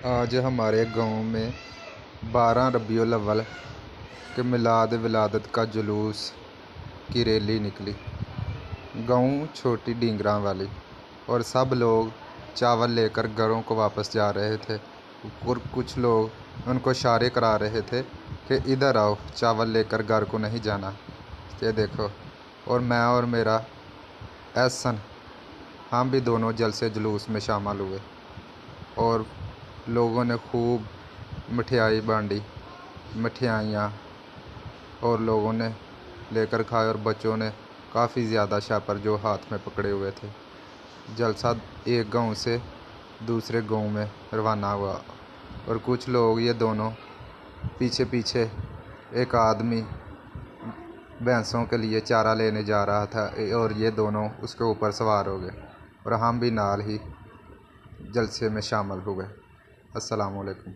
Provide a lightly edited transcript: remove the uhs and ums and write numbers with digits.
आज हमारे गांव में 12 रबीउल अव्वल के मिलाद विलादत का जुलूस की रैली निकली। गांव छोटी डींगरा वाली, और सब लोग चावल लेकर घरों को वापस जा रहे थे। और कुछ लोग उनको इशारे करा रहे थे कि इधर आओ, चावल लेकर घर को नहीं जाना। ये देखो, और मैं और मेरा एहसन, हम भी दोनों जलसे जुलूस में शामिल हुए और लोगों ने खूब मिठाई बांटी, मिठाइयाँ, और लोगों ने लेकर खाए और बच्चों ने काफ़ी ज़्यादा शापर जो हाथ में पकड़े हुए थे। जलसा एक गांव से दूसरे गांव में रवाना हुआ और कुछ लोग ये दोनों पीछे पीछे, एक आदमी भैंसों के लिए चारा लेने जा रहा था और ये दोनों उसके ऊपर सवार हो गए और हम भी नाल ही जलसे में शामिल हुए। अस्सलाम वालेकुम।